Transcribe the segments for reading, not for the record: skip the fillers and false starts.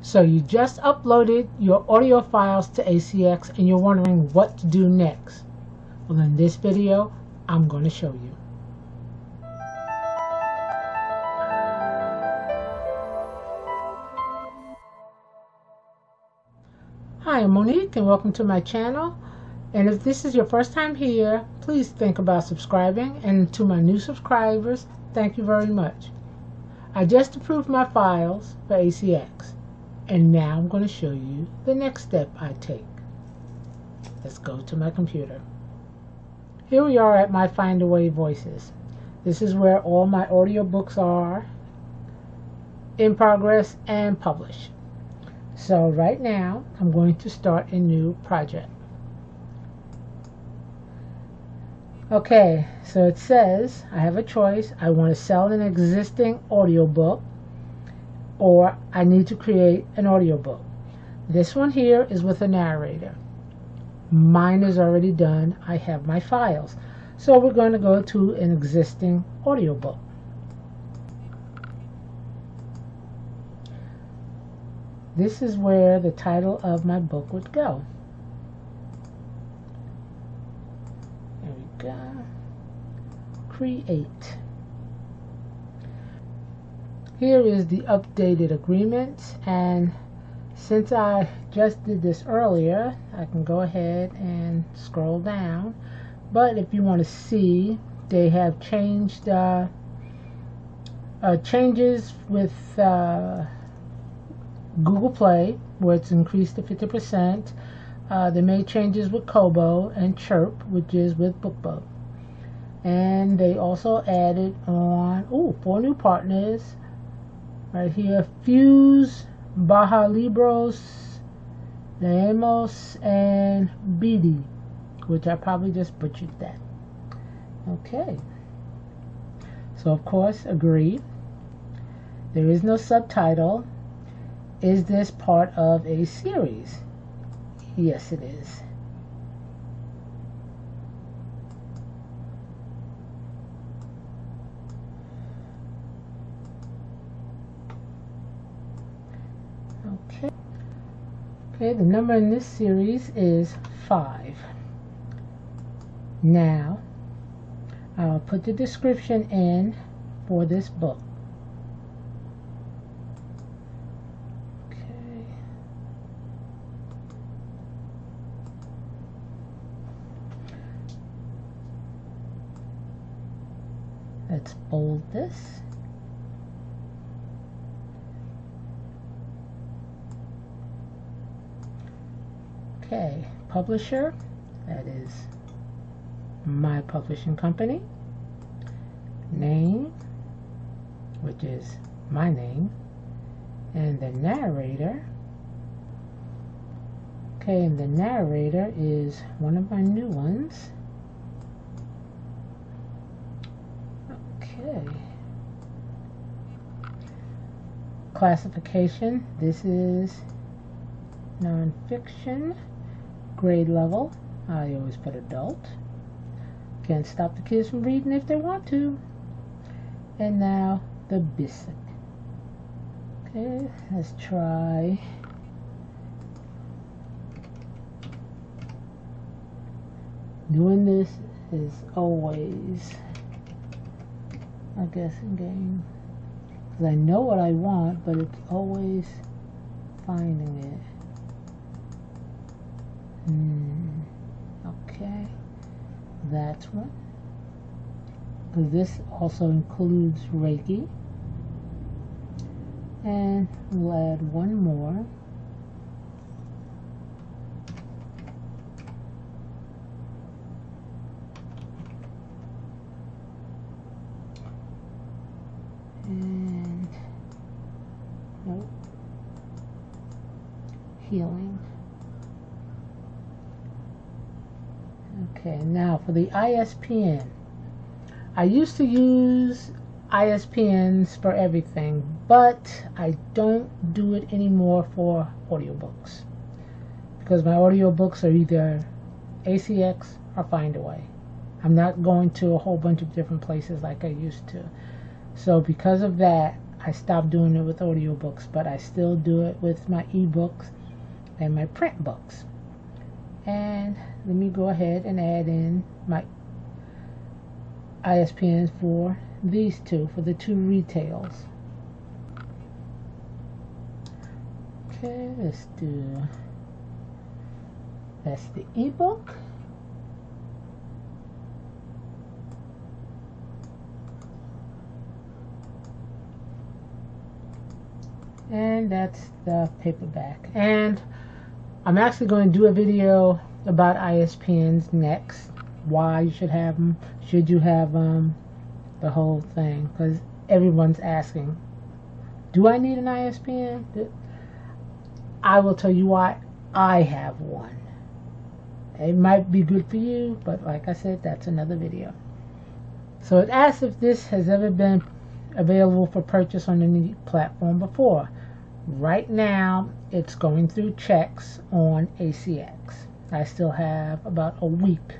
So you just uploaded your audio files to ACX and you're wondering what to do next. Well, in this video, I'm going to show you. Hi, I'm Monique and welcome to my channel. And if this is your first time here, please think about subscribing. And to my new subscribers, thank you very much. I just approved my files for ACX. And now I'm going to show you the next step I take. Let's go to my computer. Here we are at my Findaway Voices. This is where all my audiobooks are in progress and published. So right now I'm going to start a new project. Okay, so it says I have a choice. I want to sell an existing audiobook, or I need to create an audiobook. This one here is with a narrator. Mine is already done. I have my files. So we're going to go to an existing audiobook. This is where the title of my book would go. There we go. Create. Here is the updated agreement, and since I just did this earlier, I can go ahead and scroll down. But if you want to see, they have changed changes with Google Play, where it's increased to 50%. They made changes with Kobo and Chirp, which is with BookBub. And they also added on 4 new partners. Right here, Fuse, Baja Libros, Leemos, and BD, which I probably just butchered that. Okay. So of course, agree. There is no subtitle. Is this part of a series? Yes, it is. Okay, the number in this series is 5. Now, I'll put the description in for this book. Okay. Let's bold this. Okay, publisher, that is my publishing company. Name, which is my name. And the narrator. Okay, and the narrator is one of my new ones. Okay. Classification, this is nonfiction. Grade level, I always put adult. Can't stop the kids from reading if they want to. And now the basic. Okay, let's try. Doing this is always a guessing game. Because I know what I want, but it's always finding it. Okay, that's one. Because this also includes Reiki. And we'll add one more. And nope. Healing. Okay, now for the ISBN. I used to use ISBNs for everything, but I don't do it anymore for audiobooks. Because my audiobooks are either ACX or Findaway. I'm not going to a whole bunch of different places like I used to. So because of that, I stopped doing it with audiobooks, but I still do it with my ebooks and my print books. And let me go ahead and add in my ISBNs for these two, for the two retails. Okay, let's do, that's the ebook. And that's the paperback. And I'm actually going to do a video about ISBNs next. Why you should have them. Should you have them? The whole thing. Because everyone's asking, do I need an ISBN? I will tell you why I have one. It might be good for you, but like I said, that's another video. So it asks if this has ever been available for purchase on any platform before. Right now, it's going through checks on ACX. I still have about a week.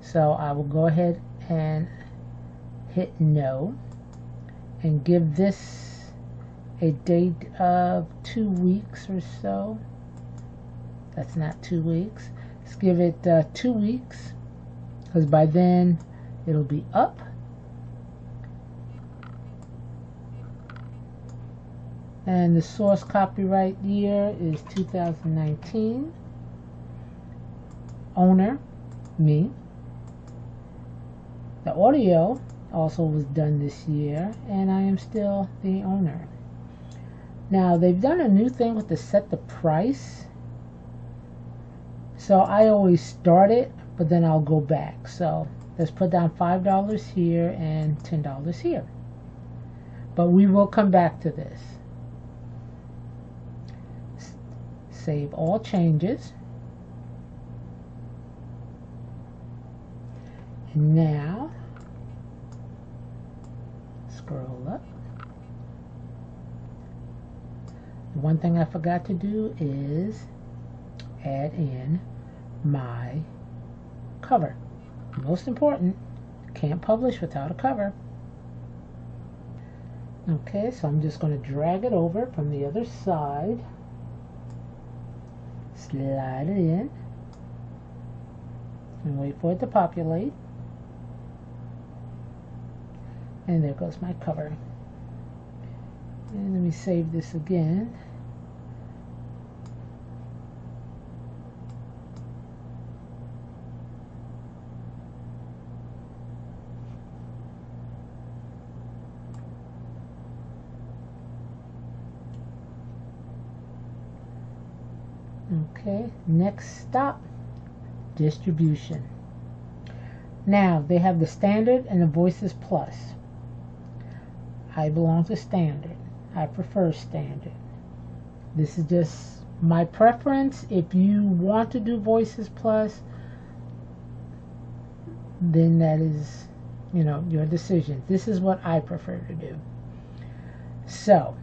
So I will go ahead and hit no and give this a date of 2 weeks or so. That's not 2 weeks. Let's give it 2 weeks, because by then it'll be up. And the source copyright year is 2019. Owner, me. The audio also was done this year, and I am still the owner. Now, they've done a new thing with the set the price. So I always start it, but then I'll go back. So let's put down $5 here and $10 here. But we will come back to this. Save all changes. And now, scroll up. The one thing I forgot to do is add in my cover. Most important, can't publish without a cover. Okay, so I'm just going to drag it over from the other side. Slide it in and wait for it to populate. And there goes my cover. And let me save this again. Okay, next stop, distribution. Now, they have the Standard and the Voices Plus. I belong to Standard. I prefer Standard. This is just my preference. If you want to do Voices Plus, then that is, your decision. This is what I prefer to do. So,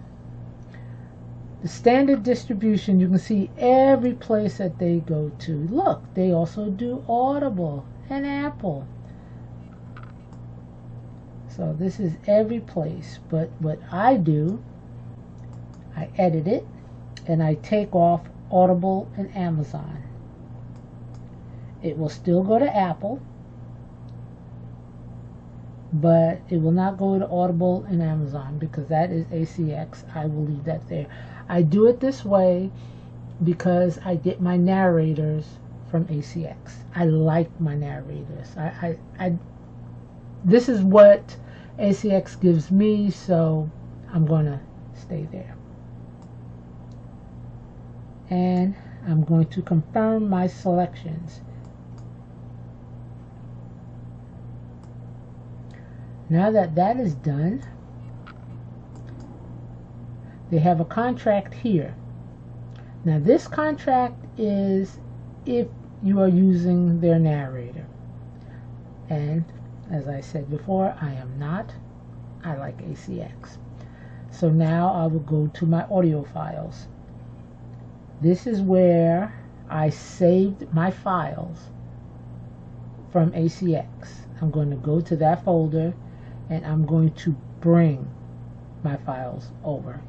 the Standard distribution, you can see every place that they go to. Look, they also do Audible and Apple. So this is every place. But what I do, I edit it and I take off Audible and Amazon. It will still go to Apple, but it will not go to Audible and Amazon because that is ACX. I will leave that there. I do it this way because I get my narrators from ACX. I like my narrators. This is what ACX gives me, so I'm going to stay there. And I'm going to confirm my selections. Now that that is done, they have a contract here. Now this contract is if you are using their narrator. And as I said before, I am not. I like ACX. So now I will go to my audio files. This is where I saved my files from ACX. I'm going to go to that folder and I'm going to bring my files over.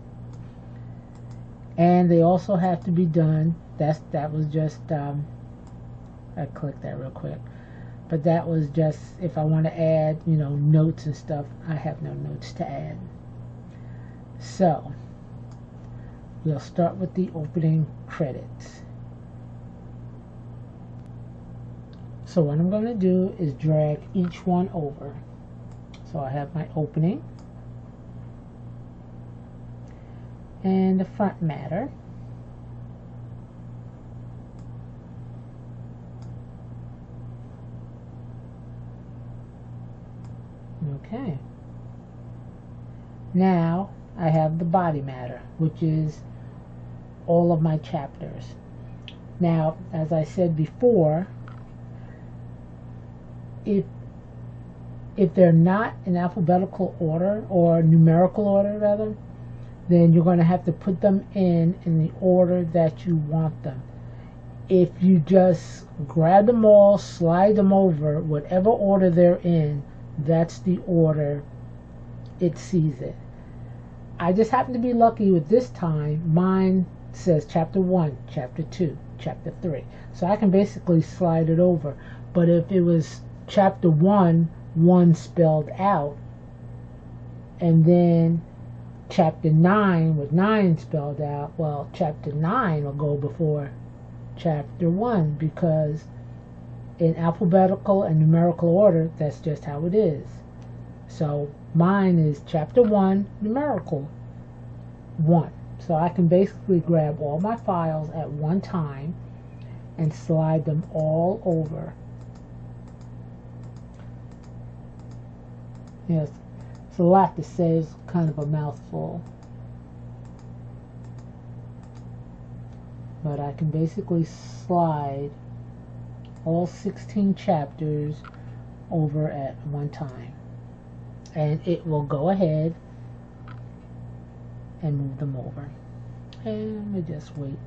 And they also have to be done. That was just I clicked that real quick, but that was just if I want to add, you know, notes and stuff. I have no notes to add. So we'll start with the opening credits. So what I'm going to do is drag each one over. So I have my opening and the front matter. Okay. Now I have the body matter, which is all of my chapters. Now, as I said before, if they're not in alphabetical order, or numerical order rather, then you're going to have to put them in the order that you want them. If you just grab them all, slide them over, whatever order they're in, that's the order it sees it. I just happen to be lucky with this time. Mine says chapter 1, chapter 2, chapter 3. So I can basically slide it over. But if it was chapter 1, 1 spelled out, and then chapter 9 with 9 spelled out, well, chapter 9 will go before chapter 1, because in alphabetical and numerical order, that's just how it is. So mine is chapter 1, numerical 1. So I can basically grab all my files at one time and slide them all over. Yes, it's a lot to say. It's kind of a mouthful. But I can basically slide all 16 chapters over at one time. And it will go ahead and move them over. And we just wait.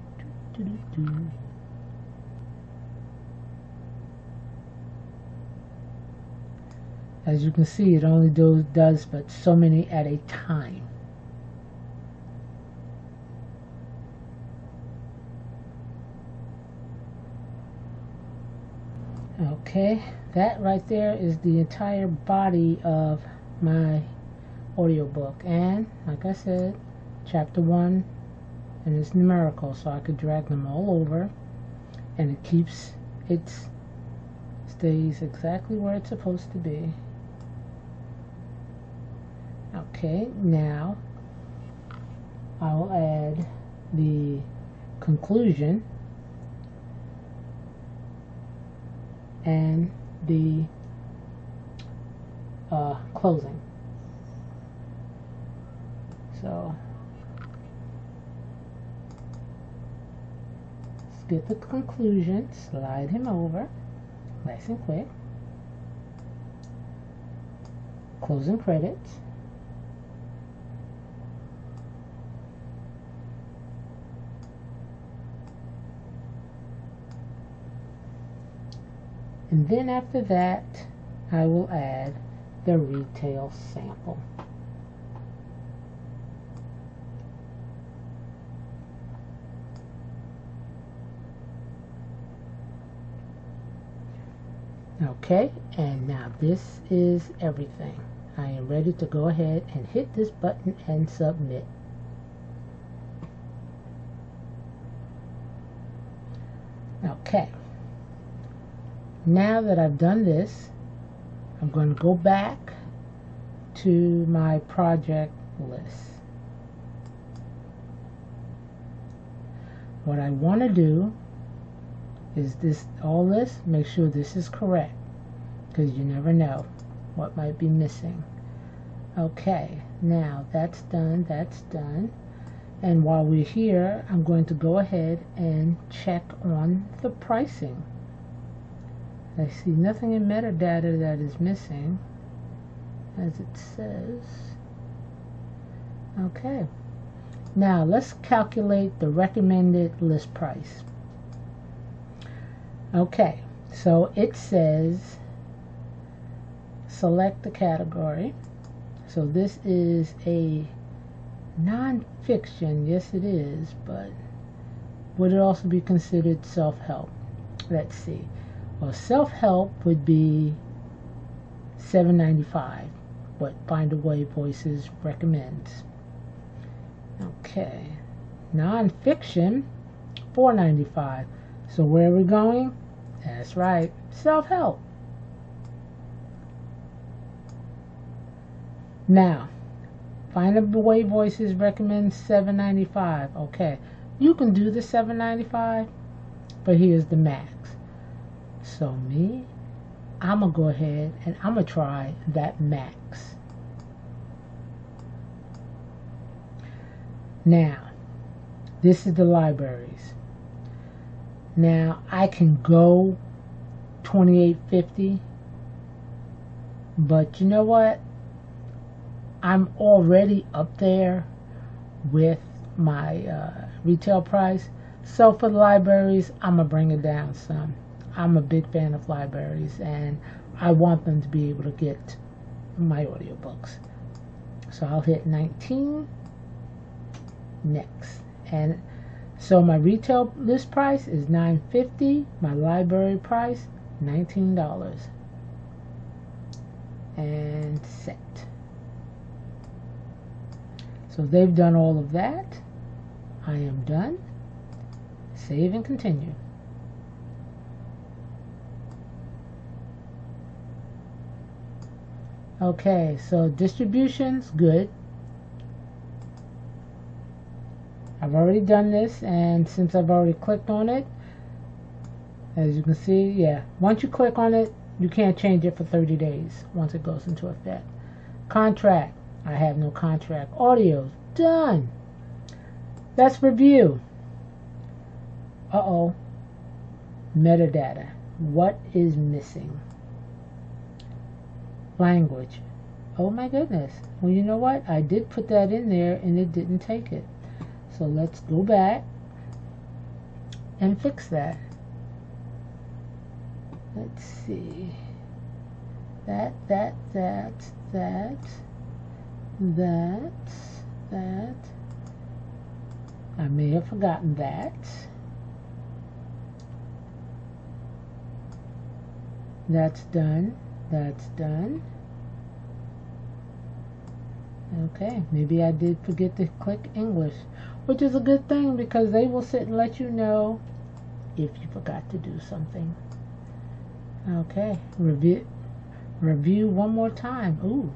As you can see, it only does but so many at a time. Okay, that right there is the entire body of my audiobook. And like I said, chapter 1, and it's numerical, so I could drag them all over, and it stays exactly where it's supposed to be. Okay, now I will add the conclusion and the closing. So let's get the conclusion, slide him over, nice and quick. Closing credits. And then after that, I will add the retail sample. Okay, and now this is everything. I am ready to go ahead and hit this button and submit. Okay. Now that I've done this, I'm going to go back to my project list. What I want to do is all this, make sure this is correct, because you never know what might be missing. Okay, now that's done, and while we're here, I'm going to go ahead and check on the pricing. I see nothing in metadata that is missing, as it says. Okay, now let's calculate the recommended list price. Okay, so it says select the category. So this is a Non-fiction, yes it is, but would it also be considered self-help? Let's see. Well, self-help would be $7.95, what Findaway Voices recommends. Okay. Non-fiction, $4.95. So where are we going? That's right, self-help. Now, Findaway Voices recommends $7.95. Okay, you can do the $7.95, but here's the max. So I'm going to go ahead and I'm going to try that max. Now, this is the libraries. Now, I can go $28.50, but you know what? I'm already up there with my retail price. So for the libraries, I'm going to bring it down some. I'm a big fan of libraries, and I want them to be able to get my audiobooks. So I'll hit 19 next. And so my retail list price is $9.50. My library price, $19. And set. So they've done all of that. I am done. Save and continue. Okay, so distribution's good. I've already done this, and since I've already clicked on it, as you can see, yeah, once you click on it, you can't change it for 30 days once it goes into effect. Contract, I have no contract. Audio, done. Let's review. Uh-oh. Metadata. What is missing? Language. Oh my goodness. Well, you know what? I did put that in there and it didn't take it. So let's go back and fix that. Let's see. That. I may have forgotten that. That's done. That's done. Okay, maybe I did forget to click English, which is a good thing because they will sit and let you know if you forgot to do something. Okay, review one more time. Ooh,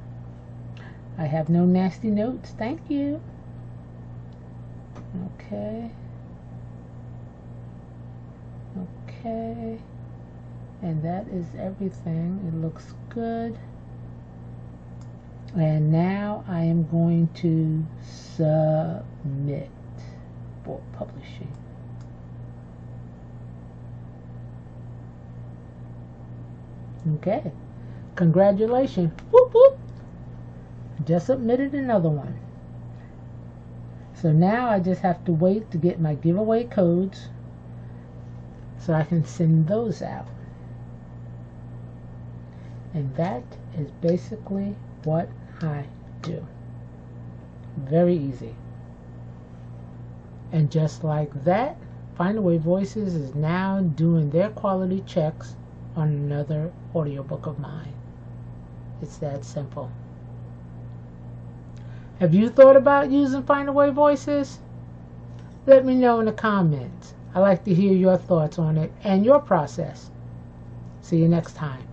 I have no nasty notes. Thank you. Okay. Okay. And that is everything. It looks good. And now I am going to submit for publishing. Okay. Congratulations. Whoop whoop. Just submitted another one. So now I just have to wait to get my giveaway codes so I can send those out. And that is basically what I do. Very easy. And just like that, Findaway Voices is now doing their quality checks on another audiobook of mine. It's that simple. Have you thought about using Findaway Voices? Let me know in the comments. I like to hear your thoughts on it and your process. See you next time.